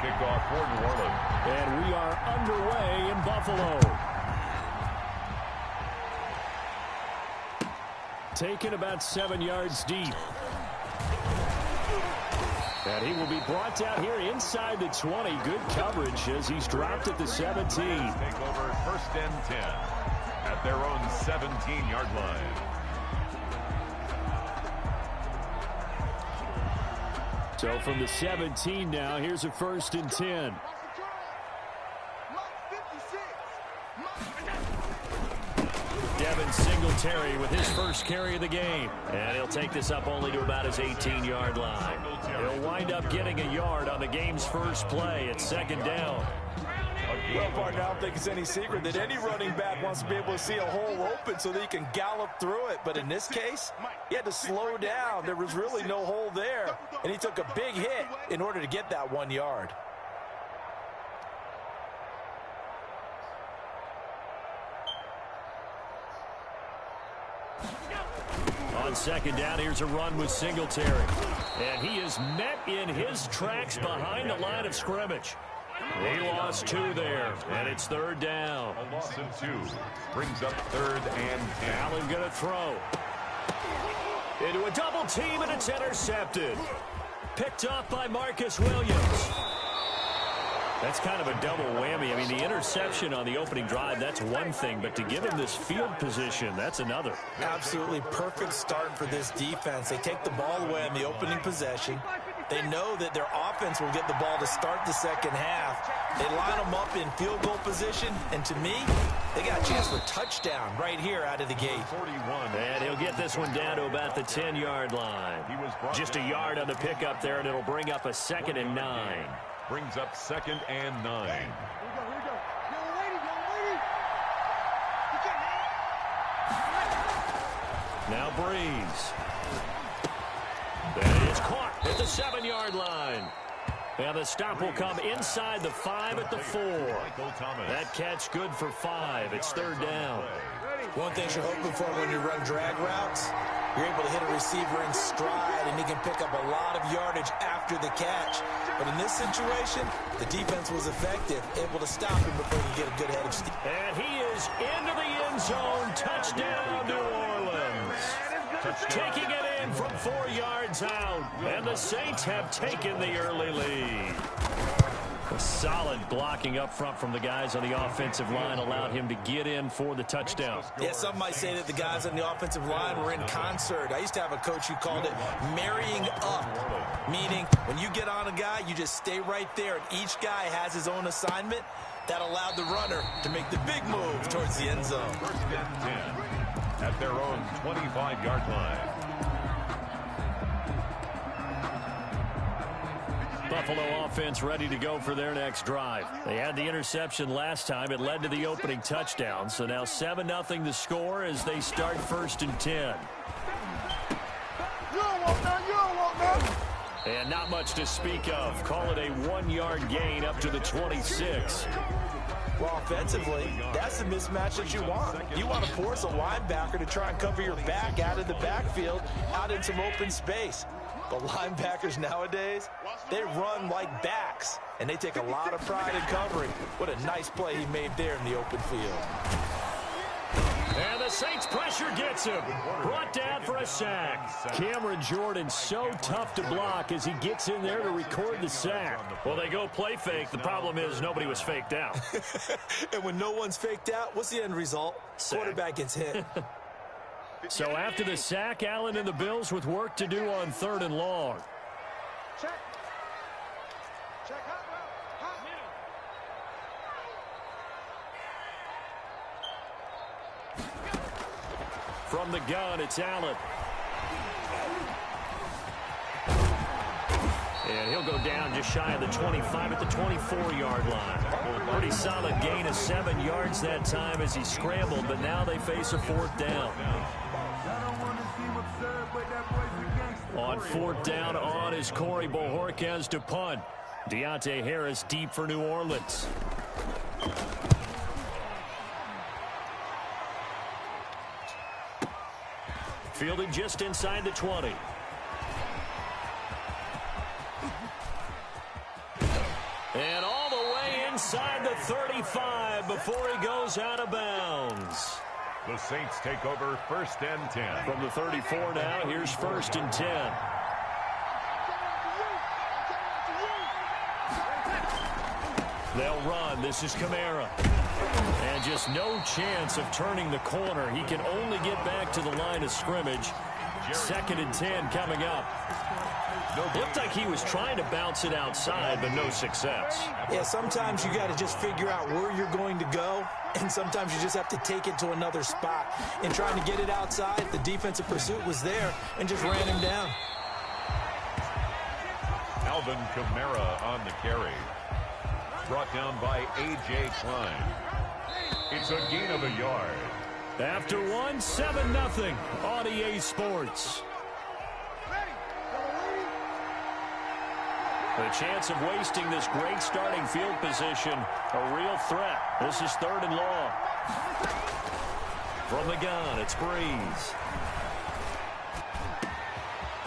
kickoff for New Orleans. And we are underway in Buffalo. Taken about 7 yards deep. And he will be brought down here inside the 20. Good coverage as he's dropped at the 17. Take over 1st and 10 at their own 17-yard line. So from the 17 now, here's a 1st and 10. Devin Singletary with his first carry of the game. And he'll take this up only to about his 18-yard line. He'll wind up getting a yard on the game's first play. It's 2nd down. Well, partner, I don't think it's any secret that any running back wants to be able to see a hole open so that he can gallop through it. But in this case, he had to slow down. There was really no hole there. And he took a big hit in order to get that 1 yard. On 2nd down, here's a run with Singletary. And he is met in his tracks behind the line of scrimmage. He lost 2 there, and it's 3rd down. A loss of 2 brings up 3rd and 10. Allen going to throw. Into a double team, and it's intercepted. Picked off by Marcus Williams. That's kind of a double whammy. I mean, the interception on the opening drive, that's one thing, but to give him this field position, that's another. Absolutely perfect start for this defense. They take the ball away on the opening possession. They know that their offense will get the ball to start the second half. They line them up in field goal position, and to me, they got a chance for a touchdown right here out of the gate. 41. And he'll get this one down to about the 10-yard line. Just a yard on the pickup there, and it'll bring up a 2nd and 9. Brings up 2nd and 9. Now Breeze. That is caught at the 7-yard line. And the stop will come inside the 5 at the 4. That catch good for 5. It's 3rd down. One thing you're hoping for when you run drag routes, you're able to hit a receiver in stride, and he can pick up a lot of yardage after the catch. But in this situation, the defense was effective, able to stop him before he could get a good head of steam. And he is into the end zone. Touchdown, New Orleans. Taking it in from 4 yards out. And the Saints have taken the early lead. A solid blocking up front from the guys on the offensive line allowed him to get in for the touchdown. Yeah, some might say that the guys on the offensive line were in concert. I used to have a coach who called it marrying up, meaning when you get on a guy, you just stay right there, and each guy has his own assignment. That allowed the runner to make the big move towards the end zone. 1st and 10 at their own 25-yard line. Buffalo offense ready to go for their next drive. They had the interception last time. It led to the opening touchdown. So now 7-0 the score as they start 1st and 10. And not much to speak of. Call it a 1-yard gain up to the 26. Well, offensively, that's the mismatch that you want. You want to force a linebacker to try and cover your back out of the backfield, out in some open space. The linebackers nowadays, they run like backs, and they take a lot of pride in covering. What a nice play he made there in the open field. And the Saints pressure gets him. Brought down for a sack. Cameron Jordan so tough to block as he gets in there to record the sack. Well, they go play fake. The problem is nobody was faked out. And when no one's faked out, what's the end result? Sack. Quarterback gets hit. So after the sack, Allen and the Bills with work to do on 3rd and long. Check. From the gun, it's Allen. And he'll go down just shy of the 25 at the 24-yard line. Pretty solid gain of 7 yards that time as he scrambled, but now they face a 4th down. On 4th down on is Corey Bojorquez to punt. Deontay Harris deep for New Orleans. Fielded just inside the 20. And all the way inside the 35 before he goes out of bounds. The Saints take over 1st and 10. From the 34 now, here's 1st and 10. They'll run. This is Kamara. And just no chance of turning the corner. He can only get back to the line of scrimmage. 2nd and 10 coming up. Looked like he was trying to bounce it outside, but no success. Yeah, sometimes you got to just figure out where you're going to go, and sometimes you just have to take it to another spot. And trying to get it outside, the defensive pursuit was there and just ran him down. Alvin Kamara on the carry. Brought down by A.J. Klein. It's a gain of a yard. After one, 7-0 on EA Sports. The chance of wasting this great starting field position, a real threat. This is 3rd and long. From the gun, it's Breeze.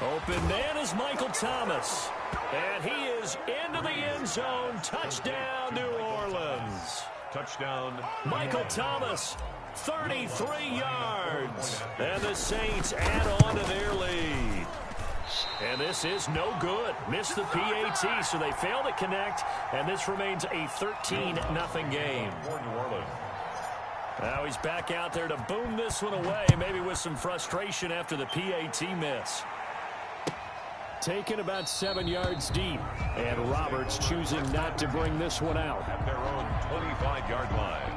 Open man is Michael Thomas. And he is into the end zone. Touchdown, New Orleans. Touchdown. Michael Thomas, 33 yards. And the Saints add on to their lead. And this is no good. Missed the PAT, so they fail to connect. And this remains a 13-0 game. Now he's back out there to boom this one away, maybe with some frustration after the PAT miss. Taken about 7 yards deep. And Roberts choosing not to bring this one out. At their own 25-yard line.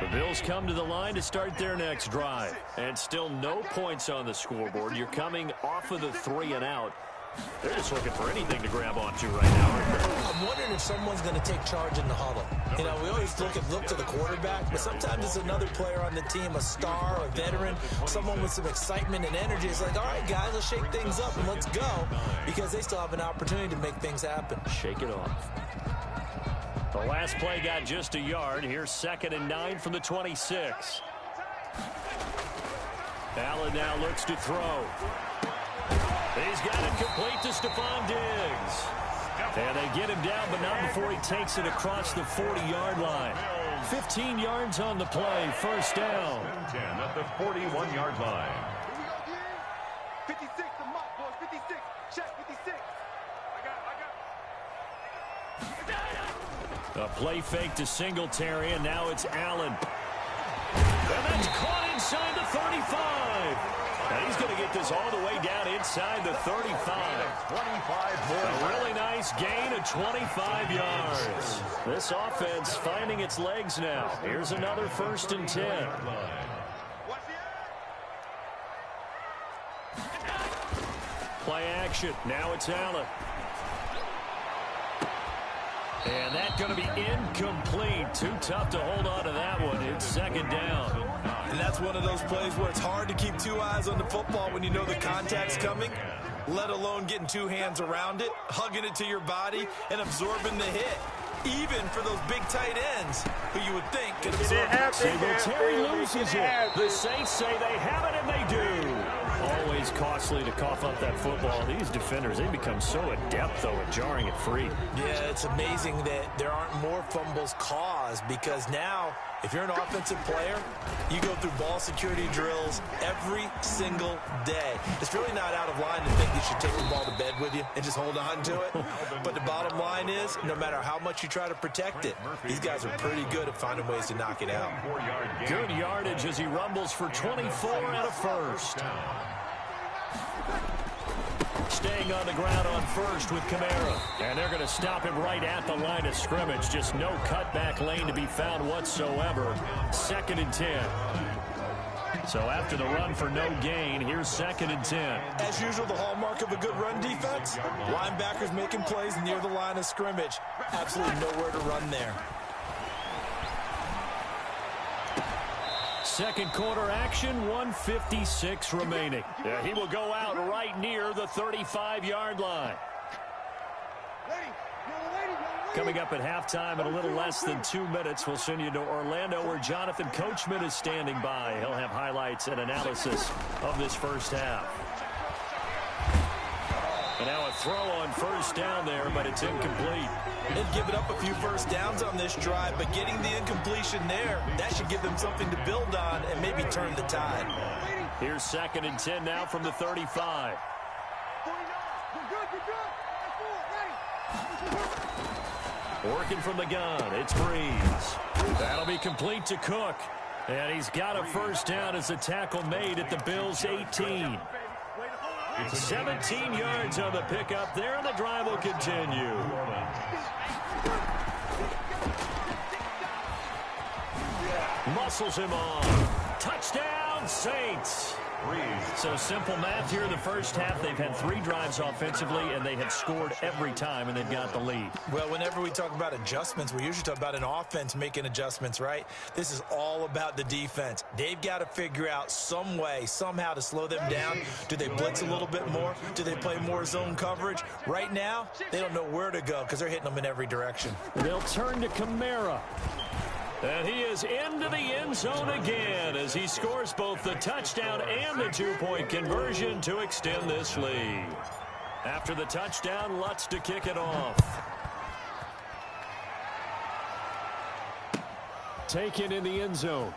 The Bills come to the line to start their next drive. And still no points on the scoreboard. You're coming off of the 3 and out. They're just looking for anything to grab onto right now. I'm wondering if someone's going to take charge in the huddle. You know, we always look to the quarterback, but sometimes it's another player on the team, a star, a veteran, someone with some excitement and energy. It's like, all right, guys, let's shake things up and let's go, because they still have an opportunity to make things happen. Shake it off. The last play got just a yard. Here's 2nd and 9 from the 26. Allen now looks to throw. He's got it complete to Stephon Diggs. And they get him down, but not before he takes it across the 40-yard line. 15 yards on the play, 1st down. 10 at the 41-yard line. 56, the mark, boys, 56. Check, 56. I got. A play fake to Singletary, and now it's Allen. And that's caught inside the 35. And he's going to get this all the way down inside the 35. 25 more. A really nice gain of 25 yards. This offense finding its legs now. Here's another 1st and 10. Play action. Now it's Allen. And that's going to be incomplete. Too tough to hold on to that one. It's 2nd down. And that's one of those plays where it's hard to keep 2 eyes on the football when you know the contact's coming, let alone getting 2 hands around it, hugging it to your body, and absorbing the hit. Even for those big tight ends, who you would think could absorb it. Singletary loses it. The Saints say they have it, and they do. Always costly to cough up that football. These defenders, they become so adept, though, at jarring it free. Yeah, it's amazing that there aren't more fumbles caused, because now, if you're an offensive player, you go through ball security drills every single day. It's really not out of line to think you should take the ball to bed with you and just hold on to it. But the bottom line is, no matter how much you try to protect it, these guys are pretty good at finding ways to knock it out. Good yardage as he rumbles for 24 and a 1st. Staying on the ground on 1st with Kamara. And they're going to stop him right at the line of scrimmage. Just no cutback lane to be found whatsoever. 2nd and 10. So after the run for no gain, here's 2nd and 10. As usual, the hallmark of a good run defense, linebackers making plays near the line of scrimmage. Absolutely nowhere to run there. 2nd quarter action, 1:56 remaining. Yeah, he will go out right near the 35-yard line. Lady, Coming up at halftime in a little less than 2 minutes, we'll send you to Orlando where Jonathan Coachman is standing by. He'll have highlights and analysis of this first half. And now a throw on first down there, but it's incomplete. They've given up a few first downs on this drive, but getting the incompletion there, that should give them something to build on and maybe turn the tide. Here's 2nd and 10 now from the 35. Working from the gun, it's Breeze. That'll be complete to Cook. And he's got a first down as a tackle made at the Bills' 18. 17 yards on the pickup there, and the drive will continue. Muscles him on. Touchdown, Saints. So simple math here in the first half. They've had 3 drives offensively, and they have scored every time, and they've got the lead. Well, whenever we talk about adjustments, we usually talk about an offense making adjustments, right? This is all about the defense. They've got to figure out some way, somehow to slow them down. Do they blitz a little bit more? Do they play more zone coverage? Right now, they don't know where to go because they're hitting them in every direction. They'll turn to Kamara. And he is into the end zone again as he scores both the touchdown and the 2-point conversion to extend this lead. After the touchdown, Lutz to kick it off. Taken in the end zone.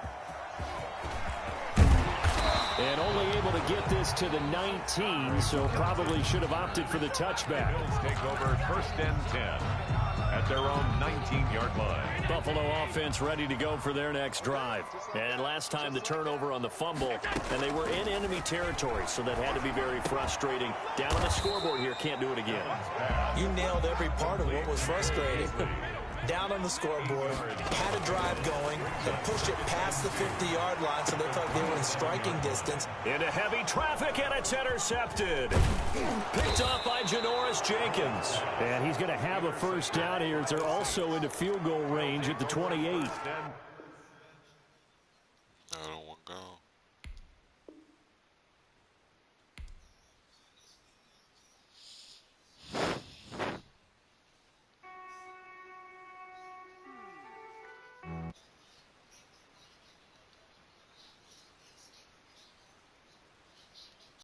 And only able to get this to the 19, so probably should have opted for the touchback. Bills take over 1st and 10 at their own 19-yard line. Buffalo offense ready to go for their next drive. And last time the turnover on the fumble, and they were in enemy territory, so that had to be very frustrating. Down on the scoreboard here, can't do it again. You nailed every part of what was frustrating. Down on the scoreboard, had a drive going, and pushed it past the 50-yard line so they felt they were in striking distance. Into heavy traffic, and it's intercepted. Picked off by Janoris Jenkins. And he's going to have a first down here as they're also into field goal range at the 28.